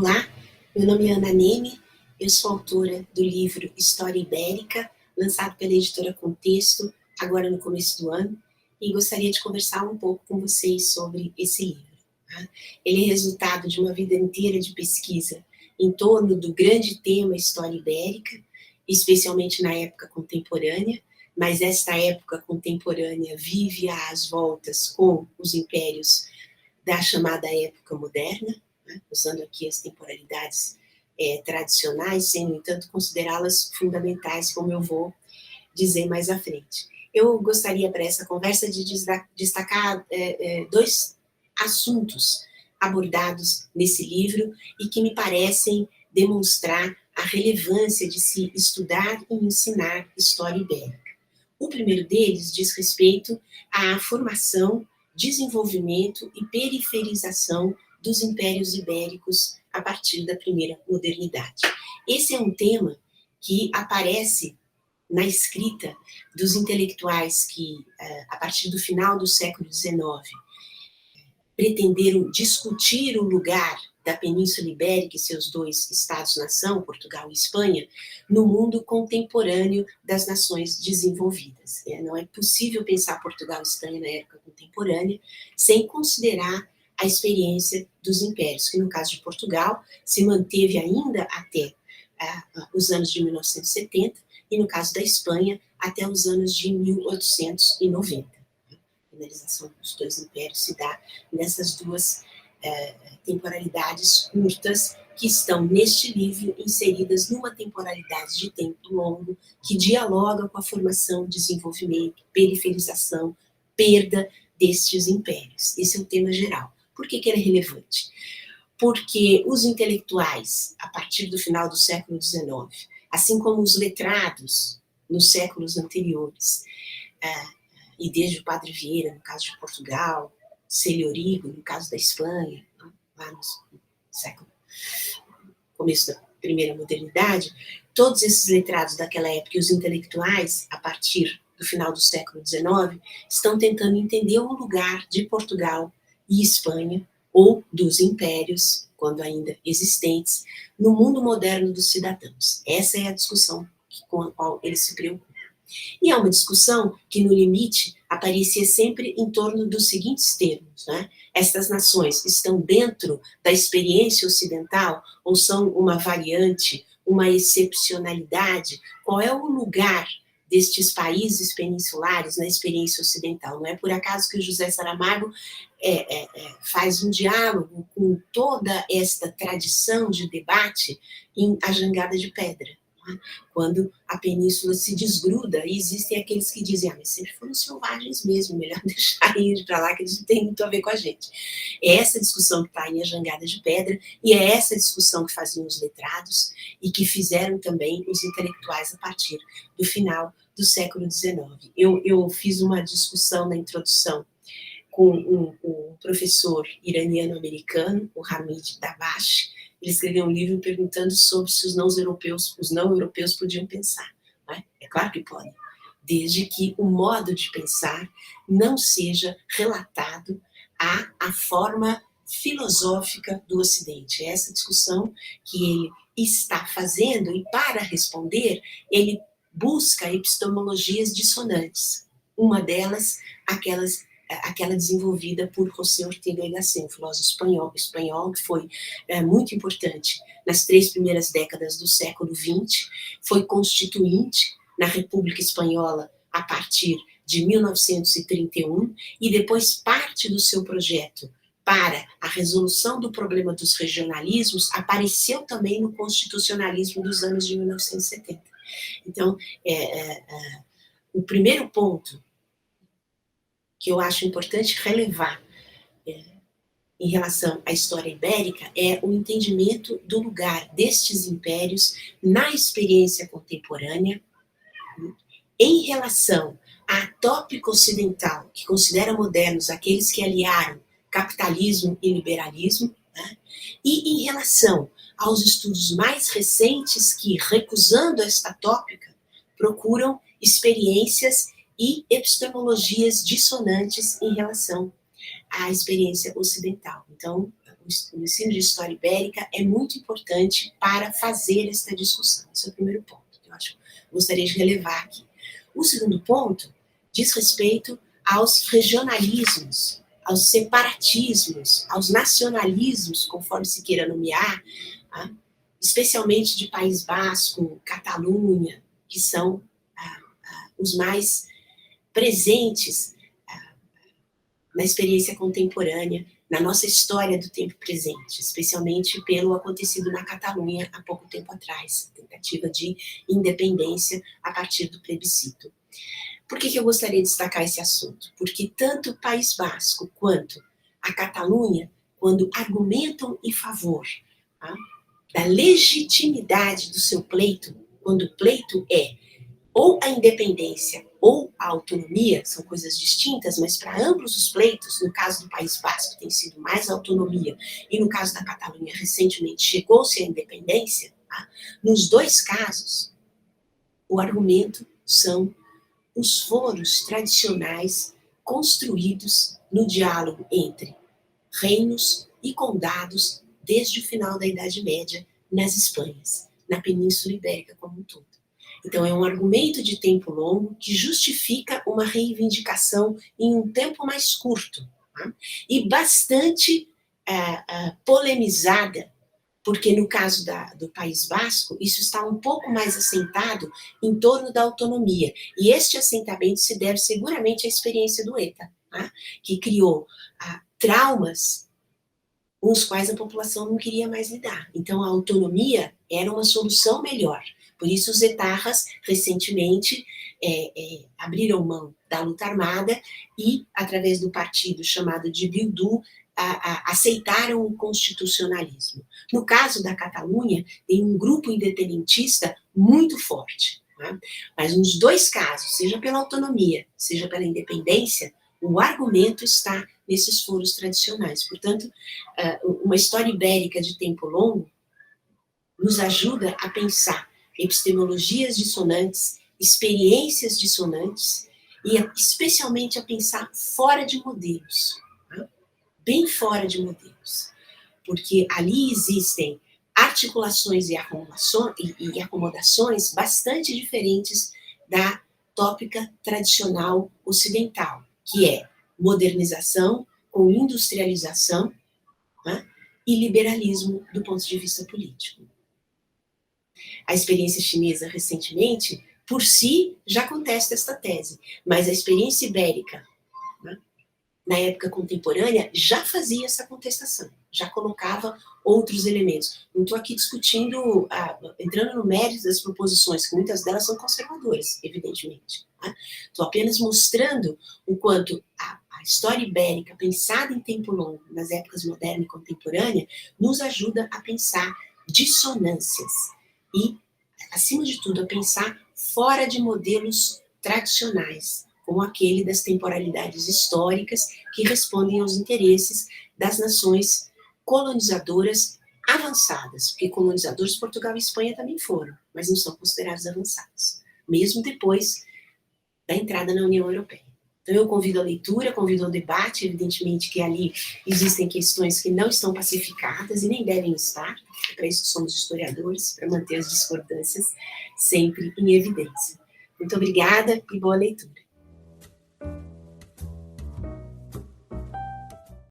Olá, meu nome é Ana Neme, eu sou autora do livro História Ibérica, lançado pela editora Contexto, agora no começo do ano, e gostaria de conversar um pouco com vocês sobre esse livro. Tá? Ele é resultado de uma vida inteira de pesquisa em torno do grande tema História Ibérica, especialmente na época contemporânea, mas esta época contemporânea vive às voltas com os impérios da chamada época moderna, né, usando aqui as temporalidades tradicionais, sem, no entanto, considerá-las fundamentais, como eu vou dizer mais à frente. Eu gostaria, para essa conversa, de destacar dois assuntos abordados nesse livro e que me parecem demonstrar a relevância de se estudar e ensinar história ibérica. O primeiro deles diz respeito à formação, desenvolvimento e periferização dos impérios ibéricos a partir da primeira modernidade. Esse é um tema que aparece na escrita dos intelectuais que, a partir do final do século XIX, pretenderam discutir o lugar da Península Ibérica e seus dois estados-nação, Portugal e Espanha, no mundo contemporâneo das nações desenvolvidas. Não é possível pensar Portugal e Espanha na época contemporânea sem considerar a experiência dos impérios, que no caso de Portugal se manteve ainda até os anos de 1970 e no caso da Espanha até os anos de 1890. A finalização dos dois impérios se dá nessas duas temporalidades curtas que estão neste livro inseridas numa temporalidade de tempo longo que dialoga com a formação, desenvolvimento, periferização, perda destes impérios. Esse é o tema geral. Por que ele é relevante? Porque os intelectuais, a partir do final do século XIX, assim como os letrados nos séculos anteriores, e desde o Padre Vieira, no caso de Portugal, Celiorigo, no caso da Espanha, lá no século, começo da primeira modernidade, todos esses letrados daquela época e os intelectuais, a partir do final do século XIX, estão tentando entender o lugar de Portugal e Espanha, ou dos impérios, quando ainda existentes, no mundo moderno dos cidadãos. Essa é a discussão com a qual eles se preocupam. E é uma discussão que, no limite, aparecia sempre em torno dos seguintes termos, né? Estas nações estão dentro da experiência ocidental ou são uma variante, uma excepcionalidade? Qual é o lugar destes países peninsulares na experiência ocidental? Não é por acaso que o José Saramago faz um diálogo com toda esta tradição de debate em A Jangada de Pedra, quando a península se desgruda, e existem aqueles que dizem, mas sempre foram selvagens mesmo, melhor deixar ir para lá, que eles não têm muito a ver com a gente. É essa discussão que está em A Jangada de Pedra, e é essa discussão que faziam os letrados, e que fizeram também os intelectuais a partir do final do século XIX. Eu fiz uma discussão na introdução com um professor iraniano-americano, o Hamid Dabashi. Ele escreveu um livro perguntando sobre se os não-europeus podiam pensar. Né? É claro que podem, desde que o modo de pensar não seja relatado à forma filosófica do Ocidente. É essa discussão que ele está fazendo, e para responder, ele busca epistemologias dissonantes. Uma delas, aquela desenvolvida por José Ortega y Gasset, um filósofo espanhol que foi muito importante nas 3 primeiras décadas do século XX, foi constituinte na República Espanhola a partir de 1931, e depois parte do seu projeto para a resolução do problema dos regionalismos apareceu também no constitucionalismo dos anos de 1970. Então, o primeiro ponto que eu acho importante relevar em relação à história ibérica é o entendimento do lugar destes impérios na experiência contemporânea em relação à tópica ocidental, que considera modernos aqueles que aliaram capitalismo e liberalismo, né? E em relação aos estudos mais recentes que, recusando esta tópica, procuram experiências e epistemologias dissonantes em relação à experiência ocidental. Então, o ensino de história ibérica é muito importante para fazer esta discussão. Esse é o primeiro ponto que eu acho que gostaria de relevar aqui. O segundo ponto diz respeito aos regionalismos, aos separatismos, aos nacionalismos, conforme se queira nomear, tá? Especialmente de País Basco, Catalunha, que são os mais presentes na experiência contemporânea, na nossa história do tempo presente, especialmente pelo acontecido na Catalunha há pouco tempo atrás, a tentativa de independência a partir do plebiscito. Por que eu gostaria de destacar esse assunto? Porque tanto o País Basco quanto a Catalunha, quando argumentam em favor, tá, da legitimidade do seu pleito, quando o pleito é ou a independência ou a autonomia, são coisas distintas, mas para ambos os pleitos, no caso do País Basco tem sido mais autonomia, e no caso da Catalunha recentemente chegou-se à independência, tá? Nos dois casos, o argumento são os foros tradicionais construídos no diálogo entre reinos e condados desde o final da Idade Média nas Espanhas, na Península Ibérica como um todo. Então, é um argumento de tempo longo que justifica uma reivindicação em um tempo mais curto, tá? E bastante polemizada, porque no caso do País Basco, isso está um pouco mais assentado em torno da autonomia. E este assentamento se deve seguramente à experiência do ETA, tá? Que criou traumas com os quais a população não queria mais lidar. Então, a autonomia era uma solução melhor. Por isso, os etarras, recentemente, abriram mão da luta armada e, através do partido chamado de Bildu, aceitaram o constitucionalismo. No caso da Catalunha, tem um grupo independentista muito forte. Né? Mas nos dois casos, seja pela autonomia, seja pela independência, o argumento está nesses foros tradicionais. Portanto, uma história ibérica de tempo longo nos ajuda a pensar epistemologias dissonantes, experiências dissonantes, e especialmente a pensar fora de modelos, né? Bem fora de modelos, porque ali existem articulações e acomodações bastante diferentes da tópica tradicional ocidental, que é modernização com industrialização, né, e liberalismo do ponto de vista político. A experiência chinesa recentemente, por si, já contesta esta tese, mas a experiência ibérica, né, na época contemporânea, já fazia essa contestação, já colocava outros elementos. Não estou aqui discutindo, entrando no mérito das proposições, que muitas delas são conservadoras, evidentemente. Né? Estou apenas mostrando o quanto a história ibérica, pensada em tempo longo, nas épocas moderna e contemporânea, nos ajuda a pensar dissonâncias e, acima de tudo, a pensar fora de modelos tradicionais, como aquele das temporalidades históricas que respondem aos interesses das nações colonizadoras avançadas, porque colonizadores Portugal e Espanha também foram, mas não são considerados avançados, mesmo depois da entrada na União Europeia. Então eu convido a leitura, convido ao debate, evidentemente que ali existem questões que não estão pacificadas e nem devem estar, é para isso que somos historiadores, para manter as discordâncias sempre em evidência. Muito obrigada e boa leitura.